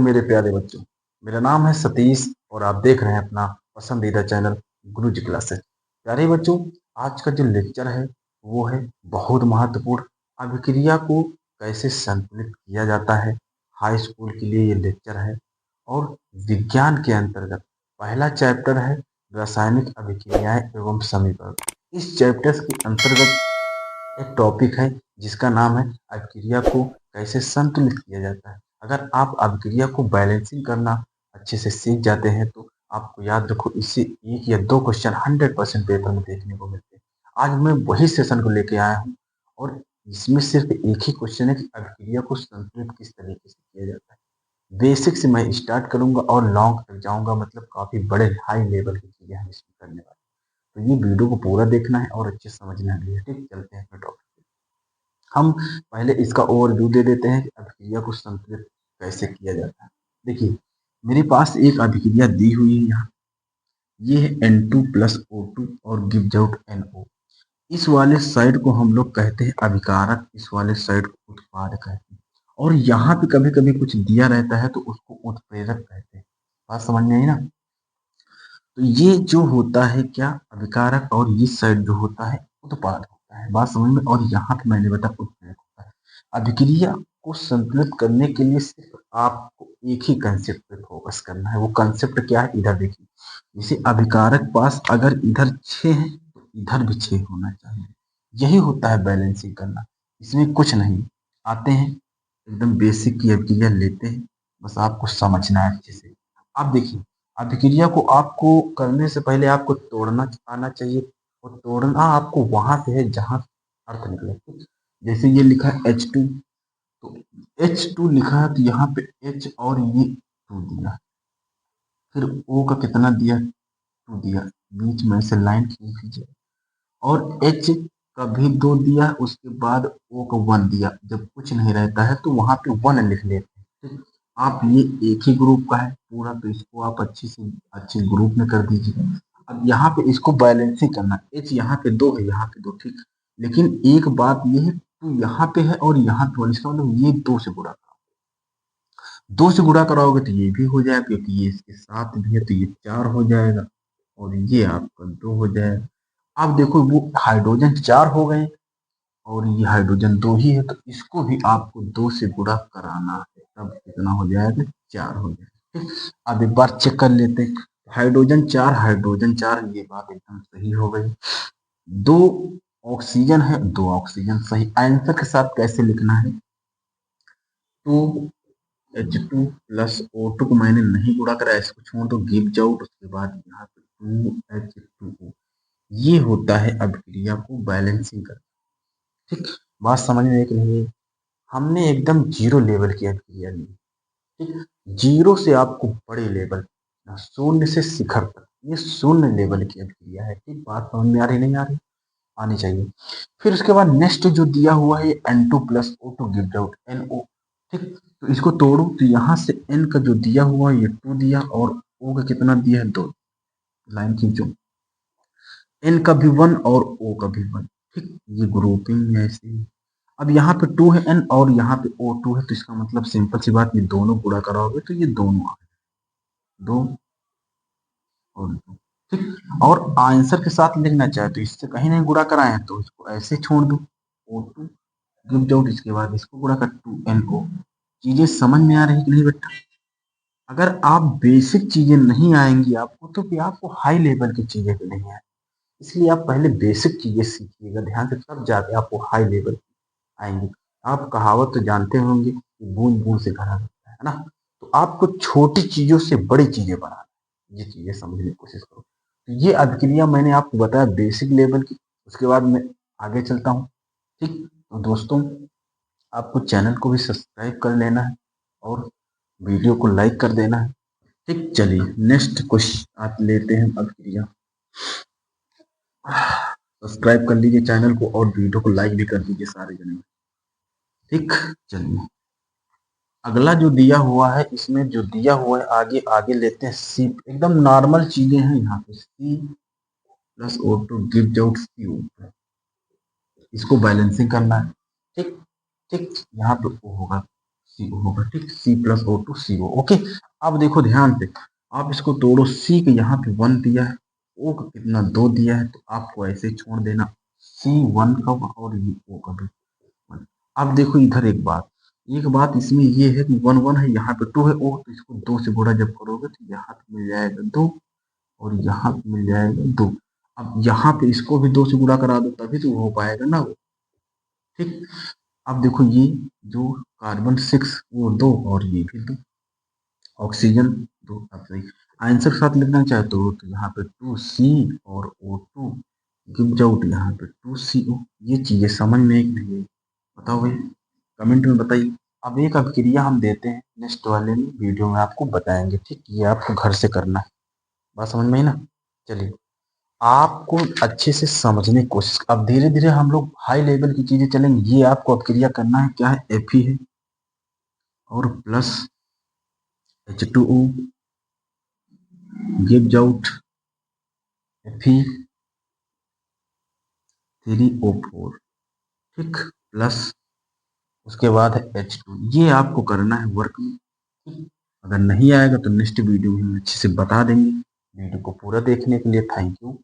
मेरे प्यारे बच्चों, मेरा नाम है सतीश और आप देख रहे हैं अपना पसंदीदा चैनल गुरुजी क्लासेस। प्यारे बच्चों, आज का जो लेक्चर है वो है बहुत महत्वपूर्ण। अभिक्रिया को कैसे संतुलित किया जाता है, हाई स्कूल के लिए ये लेक्चर है। और विज्ञान के अंतर्गत पहला चैप्टर है रासायनिक अभिक्रियाएं एवं समीकरण। इस चैप्टर के अंतर्गत एक टॉपिक है जिसका नाम है अभिक्रिया को कैसे संतुलित किया जाता है। अगर आप अभिक्रिया को बैलेंसिंग करना अच्छे से सीख जाते हैं तो आपको याद रखो, इससे एक या दो क्वेश्चन 100% पेपर में देखने को मिलते हैं। आज मैं वही सेशन को लेके आया हूँ और इसमें सिर्फ एक ही क्वेश्चन है कि अभिक्रिया को संतुलित किस तरीके से किया जाता है। बेसिक से मैं स्टार्ट करूंगा और लॉन्ग तक जाऊंगा, मतलब काफी बड़े हाई लेवल की चीजें हम इसमें करने वाले हैं। तो ये वीडियो को पूरा देखना है और अच्छे से समझना है। ठीक, चलते हैं अपने टॉपिक पे। हम पहले इसका ओवरव्यू दे देते हैं कि अभिक्रिया को संतुलित कैसे किया जाता है। देखिए, मेरे पास एक अभिक्रिया दी हुई है यहाँ। ये है N2 प्लस O2 और गिव्स आउट NO। इस वाले साइड को हम लोग कहते हैं अभिकारक, इस वाले साइड को उत्पादक कहते हैं। और यहाँ पे कभी कभी कुछ दिया रहता है तो उसको उत्प्रेरक कहते हैं। बात समझ में आई ना? तो ये जो होता है क्या, अभिकारक, और इस साइड जो होता है उत्पाद होता है। बात समझ में? और यहाँ पे मैंने बताया उत्प्रेरक होता है। अभिक्रिया को संतुलित करने के लिए सिर्फ आपको एक ही कंसेप्ट पे फोकस करना है। वो कंसेप्ट क्या है, इधर देखिए। जैसे अभिकारक पास अगर इधर 6 है तो इधर भी 6 होना चाहिए। यही होता है बैलेंसिंग करना, इसमें कुछ नहीं। आते हैं एकदम बेसिक की अभिक्रिया लेते हैं, बस आपको समझना है अच्छे से। आप देखिए, अभिक्रिया को आपको करने से पहले आपको तोड़ना आना चाहिए, और तोड़ना आपको वहां से है जहां अर्थ निकले। जैसे ये लिखा है H2, तो H2 लिखा है तो यहाँ पे H और ये 2 दिया, फिर O का कितना दिया, 2 दिया, बीच में से लाइन खींच लीजिए। और H का भी 2 दिया, उसके बाद O का 1 दिया। जब कुछ नहीं रहता है तो वहां पे 1 लिख लेते हैं। ठीक, आप ये एक ही ग्रुप का है पूरा, तो इसको आप अच्छे से अच्छे ग्रुप में कर दीजिए। अब यहाँ पे इसको बैलेंसिंग करना, H यहाँ पे 2 है, यहाँ पे 2, ठीक। लेकिन एक बात ये है, तो यहाँ पे है और यहाँ पे 1, इसका मतलब ये 2 से गुणा करो। 2 से गुणा कराओगे तो ये भी हो जाएगा, क्योंकि ये इसके साथ भी है तो ये 4 हो जाएगा, और ये आपका 2 हो जाएगा। अब देखो, वो हाइड्रोजन 4 हो गए और ये हाइड्रोजन 2 ही है, तो इसको भी आपको 2 से गुणा कराना है, तब कितना हो जाएगा, 4 हो जाएगा। ठीक, अब एक बार चेक कर लेते हैं। हाइड्रोजन 4, हाइड्रोजन 4, ये बात एकदम सही हो गई। 2 ऑक्सीजन है, 2 ऑक्सीजन सही। आंसर के साथ कैसे लिखना है, 2H2 प्लस O2 को मैंने नहीं गुणा करा, इसको छोड़ दो, गिव्स आउट, उसके बाद यहाँ पे 2H2O। ये होता है अभिक्रिया को बैलेंसिंग करना। ठीक, बात समझ में एक नहीं है। हमने एकदम जीरो लेवल की अभिक्रिया ली। ठीक, जीरो से आपको बड़े लेवल, शून्य से शिखर तक, ये शून्य लेवल की अभिक्रिया है। ठीक, बात समझ में आ रही नहीं आ रही, आनी चाहिए। फिर उसके बाद नेक्स्ट जो दिया हुआ है N2 plus O2 gives out NO। ठीक, तो इसको तोड़ो तो यहाँ से N का जो दिया हुआ है ये 2 दिया, और O का कितना दिया है, 2। लाइन खींचो, N का भी 1 और O का भी 1। ठीक, ये ग्रुपिंग है ऐसी। अब यहाँ पे 2 है N और यहाँ पे O2 है, तो इसका मतलब सिंपल सी बात, ये दोनों गुणा कराओगे तो ये दोनों आ गए, 2 और 2। ठीक, और आंसर के साथ लिखना चाहे तो इससे कहीं नहीं गुणा कराए तो इसको ऐसे छोड़ दो, O2 गिव्स आउट, इसके बाद इसको गुणा कर 2NO। चीजें समझ में आ रही कि नहीं बेटा? अगर आप बेसिक चीजें नहीं आएंगी आपको, तो फिर आपको हाई लेवल की चीजें भी नहीं आएंगी। इसलिए आप पहले बेसिक चीजें सीखिएगा ध्यान से, तब जाके आपको हाई लेवल आएंगे। आप कहावत तो जानते होंगे कि बूंद बूंद से घड़ा भरता है ना? तो आपको छोटी चीजों से बड़ी चीजें बनाना, ये चीजें समझने की कोशिश करो। तो ये अभिक्रिया मैंने आपको बताया बेसिक लेवल की। उसके बाद मैं आगे चलता हूँ। ठीक, तो दोस्तों, आपको चैनल को भी सब्सक्राइब कर लेना है और वीडियो को लाइक कर देना है। ठीक, चलिए नेक्स्ट क्वेश्चन आप लेते हैं अभिक्रिया। सब्सक्राइब कर लीजिए चैनल को और वीडियो को लाइक भी कर दीजिए सारे जने। ठीक, चलिए अगला जो दिया हुआ है, इसमें जो दिया हुआ है आगे आगे लेते हैं सी। एकदम नॉर्मल चीजें हैं यहाँ पे, C plus O2 gives out CO2। इसको बैलेंसिंग करना है। ठीक, ठीक, यहाँ पे वो होगा CO होगा, ठीक, C+O2CO। ओके, अब देखो ध्यान से, आप इसको तोड़ो, C के यहाँ पे 1 दिया है, O का कितना 2 दिया है, तो आपको ऐसे ही छोड़ देना, C 1 का और ये O का भी 1। अब देखो इधर एक बात इसमें ये है कि 1 1 है, यहाँ पे 2 है, O, तो इसको 2 से गुणा जब करोगे तो यहाँ पे मिल जाएगा 2 और यहाँ पे मिल जाएगा 2। अब यहाँ पे इसको भी 2 से गुणा करा दो तभी तो हो पाएगा ना वो, ठीक। अब देखो ये जो कार्बन 6 वो 2 और ये भी 2, ऑक्सीजन 2। अब सही आंसर के साथ लिखना चाहते हो तो यहाँ पे 2C और O2 गिव्स आउट यहाँ पे 2CO। ये चीजें समझ में एक नहीं आई, बताओ भाई, कमेंट में बताइए। अब एक अभिक्रिया हम देते हैं, नेक्स्ट वाले में वीडियो में आपको बताएंगे, ठीक, ये आपको घर से करना है, बात समझ में आई ना। चलिए, आपको अच्छे से समझने की कोशिश, अब धीरे धीरे हम लोग हाई लेवल की चीजें चलेंगे। ये आपको अभिक्रिया करना है, क्या है, Fe है और plus H2O gives out Fe3O4, ठीक, प्लस उसके बाद है H2। ये आपको करना है वर्क में, ठीक? अगर नहीं आएगा तो नेक्स्ट वीडियो में हम अच्छे से बता देंगे। वीडियो को पूरा देखने के लिए थैंक यू।